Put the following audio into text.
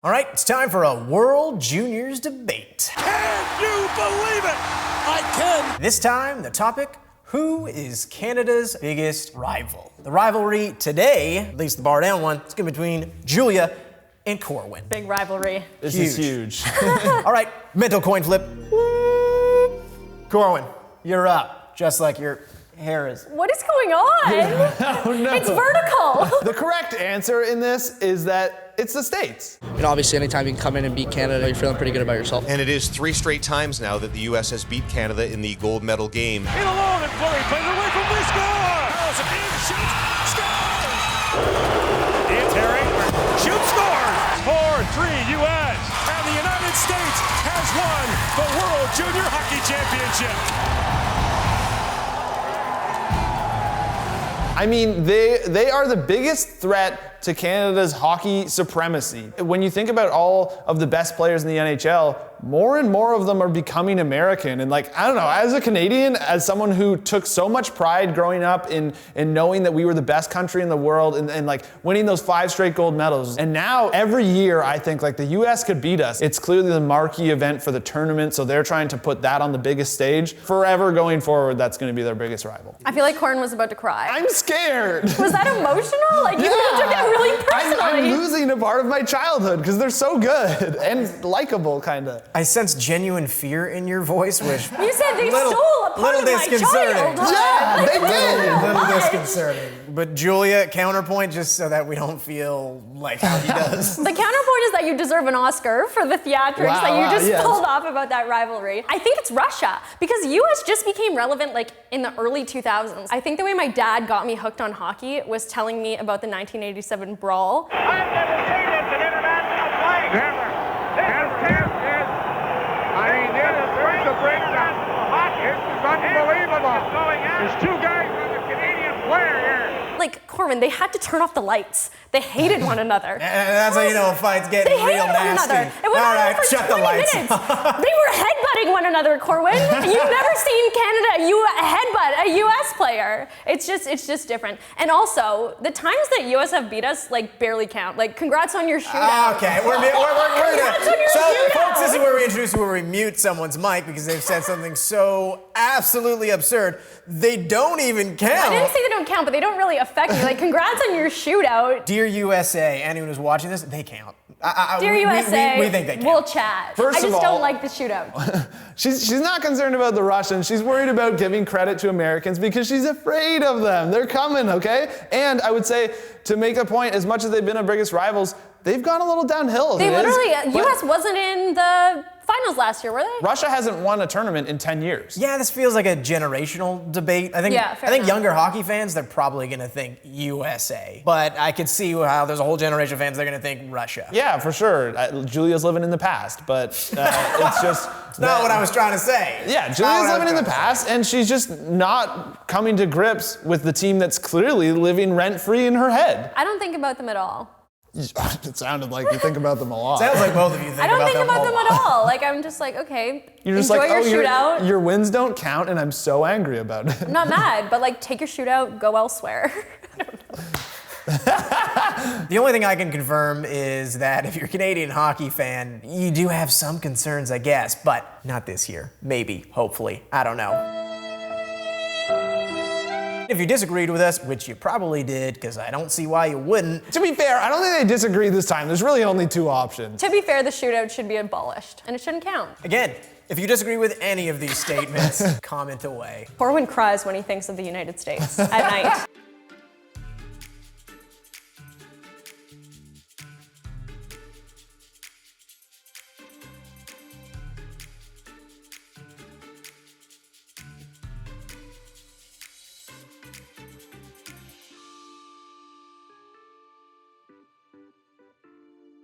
All right, it's time for a World Juniors debate. Can you believe it? I can. This time, the topic, who is Canada's biggest rival? The rivalry today, at least the bar down one, it's going to be between Julia and Corwin. Big rivalry. This is huge. All right, mental coin flip. Corwin, you're up, just like your hair is. What is going on? Oh, no. It's vertical. The correct answer in this is that it's the States. And obviously, anytime you can come in and beat Canada, you're feeling pretty good about yourself. And it is 3 straight times now that the U.S. has beat Canada in the gold medal game. In alone, and Fleury plays it away from the score. Harrelson in, shoots, scores. In Terry, shoots, scores. 4-3 U.S. And the United States has won the World Junior Hockey Championship. I mean, they are the biggest threat to Canada's hockey supremacy. When you think about all of the best players in the NHL, more and more of them are becoming American. And like, I don't know, as a Canadian, as someone who took so much pride growing up in knowing that we were the best country in the world and like winning those 5 straight gold medals. And now every year I think like the US could beat us. It's clearly the marquee event for the tournament. So they're trying to put that on the biggest stage. Forever going forward, that's going to be their biggest rival. I feel like Corwin was about to cry. I'm scared. Was that emotional? Like, you took it really personally. I'm losing a part of my childhood because they're so good and likable, kind of. I sense genuine fear in your voice, which You said they stole a part of my disconcerting. childhood. Yeah, they did. A little What? disconcerting. But Julia, counterpoint, just so that we don't feel like how he does. The counterpoint is that you deserve an Oscar for the theatrics that you just pulled off about that rivalry. I think it's Russia, because US just became relevant like in the early 2000s. I think the way my dad got me hooked on hockey was telling me about the 1987 brawl. I've never seen this in international play. Never. I mean, this is the breakdown. This is unbelievable. There's 2 guys on the Canadian player here. Like, Corwin, they had to turn off the lights. They hated one another. And that's how you know a fight's getting They real hated one nasty. another. It went All on right, for shut 20 the lights. minutes. They were headbutting one another, Corwin. You've never seen Canada headbutt a US player. It's just different. And also, the times that US have beat us like barely count. Like, congrats on your shootout. Okay, we're gonna. Congrats on your So, shootout. folks, this is where we introduce you, where we mute someone's mic because they've said something so absolutely absurd. They don't even count. I didn't say they don't count, but they don't really affect me. Like, congrats on your shootout. Dear USA, anyone who's watching this, they count. Dear USA, we think they count. we'll chat. First I just of all- don't like the shootout. She's not concerned about the Russians. She's worried about giving credit to Americans because she's afraid of them. They're coming, okay? And I would say, to make a point, as much as they've been our biggest rivals, they've gone a little downhill. They literally, US wasn't in the finals last year, were they? Russia hasn't won a tournament in 10 years. Yeah, this feels like a generational debate. I think enough. younger hockey fans, they're probably going to think USA. But I could see how there's a whole generation of fans, they're going to think Russia. Yeah, for sure. Julia's living in the past, but it's just... It's not what I was trying to say. Yeah, Julia's living in the past, and she's just not coming to grips with the team that's clearly living rent-free in her head. I don't think about them at all. It sounded like you think about them a lot. Sounds like both of you think I don't think about a them lot. at all. Like, I'm just like, okay, You're just enjoy like, your shootout. your wins don't count, and I'm so angry about it. I'm not mad, but like, take your shootout, go elsewhere. I don't know. The only thing I can confirm is that if you're a Canadian hockey fan, you do have some concerns, I guess, but not this year. Maybe, hopefully, I don't know. If you disagreed with us, which you probably did, because I don't see why you wouldn't. To be fair, I don't think they disagree this time. There's really only 2 options. To be fair, the shootout should be abolished, and it shouldn't count. Again, if you disagree with any of these statements, comment away. Corwin cries when he thinks of the United States at night.